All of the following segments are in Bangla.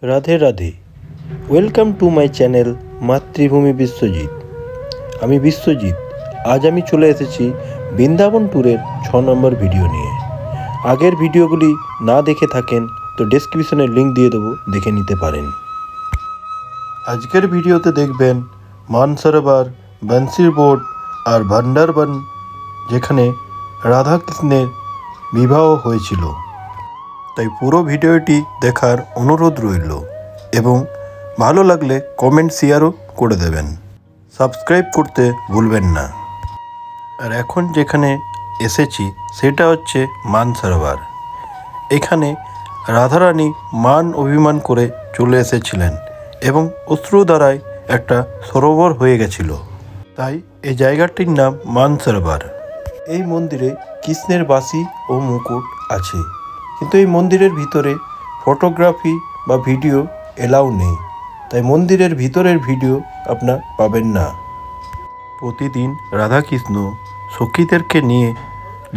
Radhe Radhe. Welcome to my channel মাতৃভূমি বিশ্বজিৎ। আমি বিশ্বজিৎ। আজ আমি চলে এসেছি বৃন্দাবন ট্যুরের 6 নম্বর ভিডিও নিয়ে। আগের ভিডিওগুলি না দেখে থাকেন তো ডেসক্রিপশনে লিঙ্ক দিয়ে দেবো, দেখে নিতে পারেন। আজকের ভিডিওতে দেখবেন মানসরোবর, বংশী বোট আর ভান্ডারবন, যেখানে রাধাকৃষ্ণের বিবাহ হয়েছিল। তাই পুরো ভিডিওটি দেখার অনুরোধ রইল এবং ভালো লাগলে কমেন্ট শেয়ারও করে দেবেন। সাবস্ক্রাইব করতে ভুলবেন না। আর এখন যেখানে এসেছি সেটা হচ্ছে মানসরোবর। এখানে রাধারানী মান অভিমান করে চলে এসেছিলেন এবং অশ্রু দ্বারায় একটা সরোবর হয়ে গেছিল, তাই এই জায়গাটির নাম মানসরোবর। এই মন্দিরে কৃষ্ণের বাঁশি ও মুকুট আছে, কিন্তু এই মন্দিরের ভিতরে ফটোগ্রাফি বা ভিডিও এলাও নেই, তাই মন্দিরের ভিতরের ভিডিও আপনার পাবেন না। প্রতিদিন রাধাকৃষ্ণ সখীদেরকে নিয়ে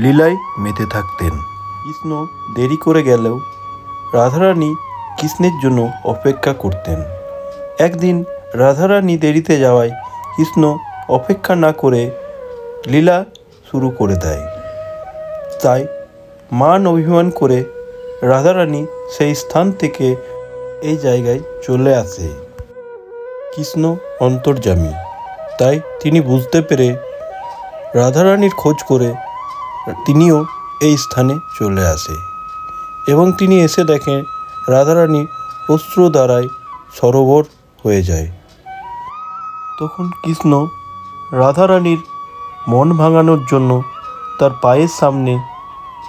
লীলায় মেতে থাকতেন। কৃষ্ণ দেরি করে গেলেও রাধারানী কৃষ্ণের জন্য অপেক্ষা করতেন। একদিন রাধারানী দেরিতে যাওয়ায় কৃষ্ণ অপেক্ষা না করে লীলা শুরু করে দেয়। তাই মান অভিমান করে রাধারানী সেই স্থান থেকে এই জায়গায় চলে আসে। কৃষ্ণ অন্তর্যামী, তাই তিনি বুঝতে পেরে রাধারানীর খোঁজ করে তিনিও এই স্থানে চলে আসে এবং তিনি এসে দেখেন রাধারানী অশ্রু দ্বারায় সরোবর হয়ে যায়। তখন কৃষ্ণ রাধারানীর মন ভাঙানোর জন্য তার পায়ের সামনে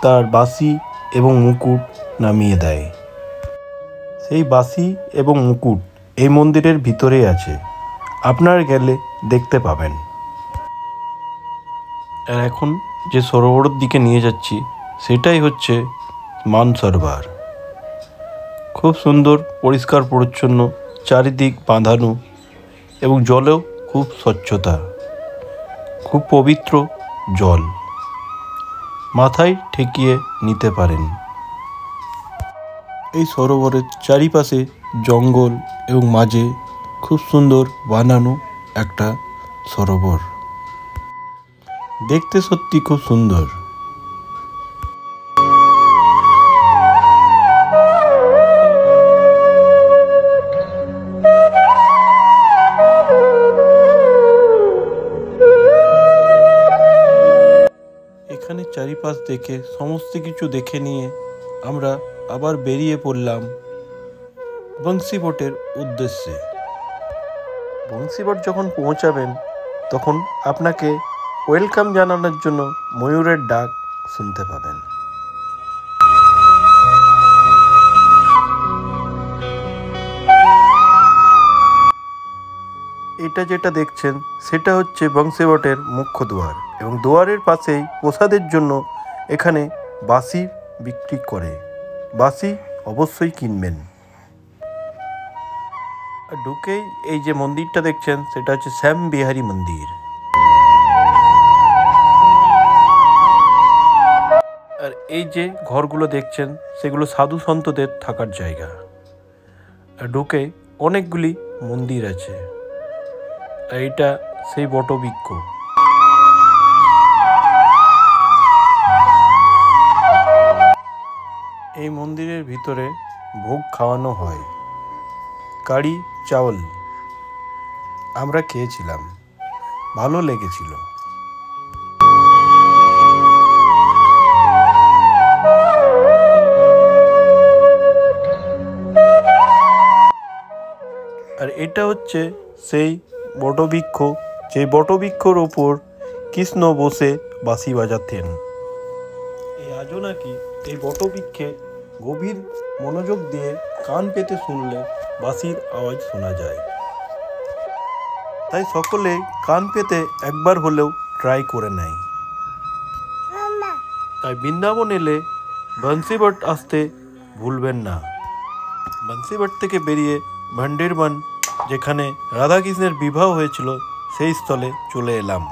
তার বাঁশি এবং মুকুট নামিয়ে দেয়। সেই বাঁশি এবং মুকুট এই মন্দিরের ভিতরেই আছে, আপনারা গেলে দেখতে পাবেন। আর এখন যে সরোবরের দিকে নিয়ে যাচ্ছি সেটাই হচ্ছে মানসরোবর। খুব সুন্দর, পরিষ্কার পরিচ্ছন্ন, চারিদিক বাঁধানো এবং জলেও খুব স্বচ্ছতা, খুব পবিত্র জল, মাথায় ঠেকিয়ে নিতে পারেন। এই সরোবরের চারিপাশে জঙ্গল এবং মাঝে খুব সুন্দর বানানো একটা সরোবর, দেখতে সত্যি খুব সুন্দর। এখানে চারিপাশ দেখে সমস্ত কিছু দেখে নিয়ে আমরা আবার বেরিয়ে পড়লাম বংশী বোটের উদ্দেশ্যে। বংশী বোট যখন পৌঁছাবেন তখন আপনাকে ওয়েলকাম জানানোর জন্য ময়ূরের ডাক শুনতে পাবেন। এটা যেটা দেখছেন সেটা হচ্ছে বংশী বোটের মুখ্য দুয়ার এবং দুয়ারের পাশেই প্রসাদের জন্য এখানে বাঁশি বিক্রি করে। বাঁশি অবশ্যই কিনবেন। আর ঢুকেই এই যে মন্দিরটা দেখছেন সেটা হচ্ছে শ্যাম বিহারী মন্দির। আর এই যে ঘরগুলো দেখছেন সেগুলো সাধু সন্তদের থাকার জায়গা। আর ঢুকে অনেকগুলি মন্দির আছে। আর এটা সেই বটবৃক্ষ। এই মন্দিরের ভিতরে ভোগ খাওয়ানো হয়, কারি চাওল। আমরা খেয়েছিলাম, ভালো লেগেছিল। আর এটা হচ্ছে সেই বটবৃক্ষ, যে বটবৃক্ষর ওপর কৃষ্ণ বসে বাঁশি বাজাতেন। এই আজও নাকি এই বটবৃক্ষে গভীর মনোযোগ দিয়ে কান পেতে শুনলে বাঁশির আওয়াজ শোনা যায়। তাই সকলে কান পেতে একবার হলেও ট্রাই করে নেয়। তাই বৃন্দাবন এলে বংশী বোট আসতে ভুলবেন না। বংশী বোট থেকে বেরিয়ে ভান্ডারবন, যেখানে রাধাকৃষ্ণের বিবাহ হয়েছিল, সেই স্থলে চলে এলাম।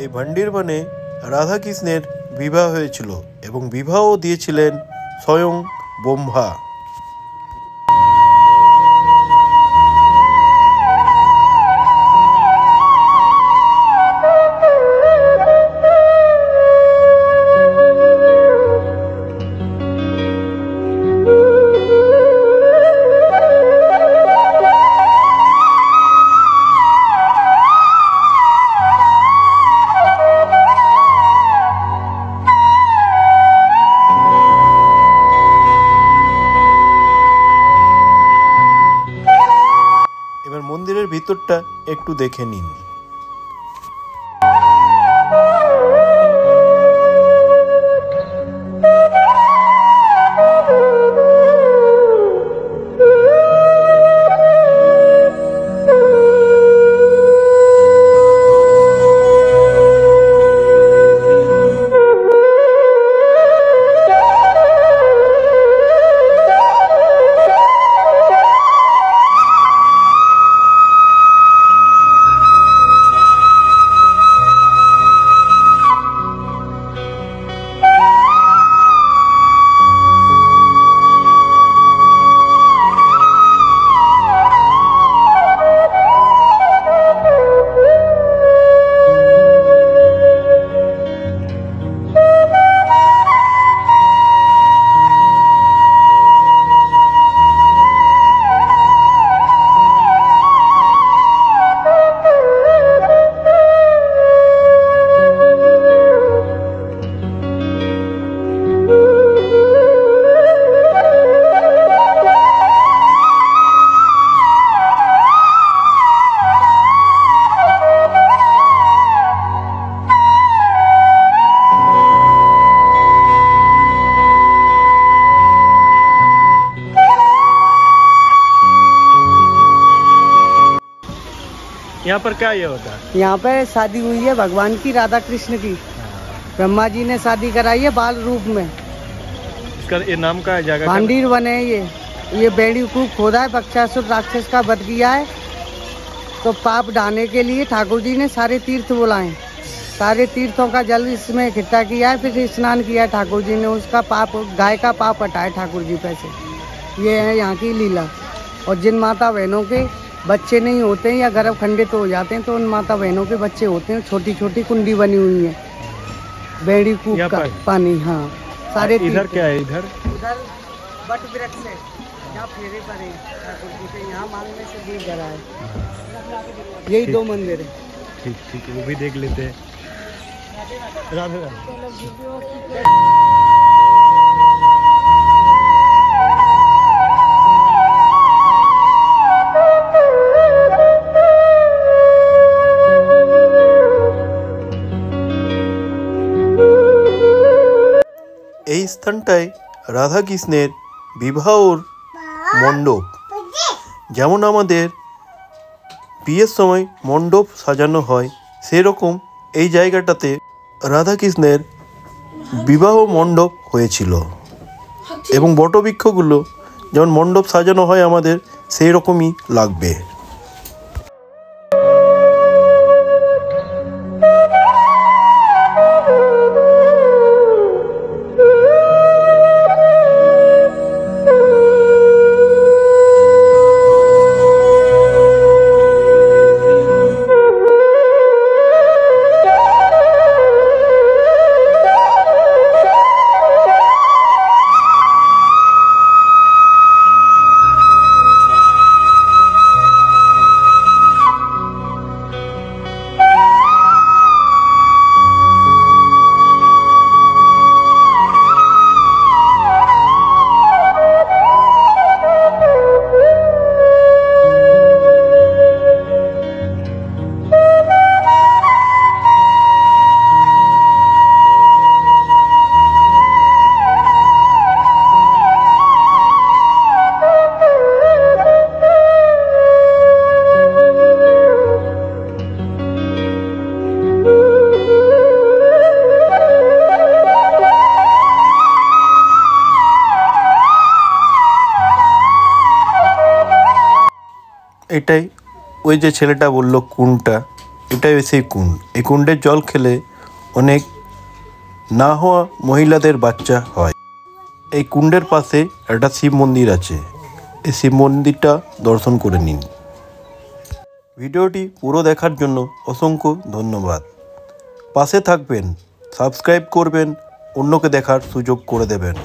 এই ভান্ডারবনে রাধাকৃষ্ণের বিবাহ হয়েছিল এবং বিবাহ দিয়েছিলেন স্বয়ং ব্রহ্মা। মন্দিরের ভিতরটা একটু দেখে নিন। यहाँ पर क्या ये होता है? यहाँ पे शादी हुई है भगवान की, राधा कृष्ण की। ब्रह्मा जी ने शादी कराई है बाल रूप में। इसका ये नाम का जगह भांडीर बने है ये बेड़ीकूफ खोदा है, बक्सासुर राक्षस का वध किया है। तो पाप ढाने के लिए ठाकुर जी ने सारे तीर्थ बुलाए, सारे तीर्थों का जल इसमें इकट्ठा किया है, फिर स्नान किया है ठाकुर जी ने। उसका पाप, गाय का पाप हटाए ठाकुर जी पे से। ये है यहाँ की लीला। और जिन माता बहनों के बच्चे नहीं होते हैं या गर्भ खंडित हो जाते हैं, तो उन माता बहनों के बच्चे होते हैं। छोटी छोटी कुंडी बनी हुई है बेड़ीकूफ का पानी। हाँ, सारे इधर क्या है? इधर बट वृक्ष है, यहाँ फेरे पड़े ठाकुर जी के, यहाँ मांगने से दूर जरा है। यही दो मंदिर है। ठीक ठीक, वो भी देख लेते हैं। राधे राधे। এই স্থানটায় রাধা কৃষ্ণের বিবাহর মণ্ডপ, যেমন আমাদের বিয়ের সময় মণ্ডপ সাজানো হয়, সেরকম এই জায়গাটাতে রাধা কৃষ্ণের বিবাহ মণ্ডপ হয়েছিল। এবং বটবৃক্ষগুলো যেমন মণ্ডপ সাজানো হয় আমাদের, সেই রকমই লাগবে। এটাই ওই যে ছেলেটা বললো কুণ্ডটা, এটাই সেই কুণ্ড। এই কুণ্ডের জল খেলে অনেক না হওয়া মহিলাদের বাচ্চা হয়। এই কুণ্ডের পাশে একটা শিব মন্দির আছে, এই শিব মন্দিরটা দর্শন করে নিন। ভিডিওটি পুরো দেখার জন্য অসংখ্য ধন্যবাদ। পাশে থাকবেন, সাবস্ক্রাইব করবেন, অন্যকে দেখার সুযোগ করে দেবেন।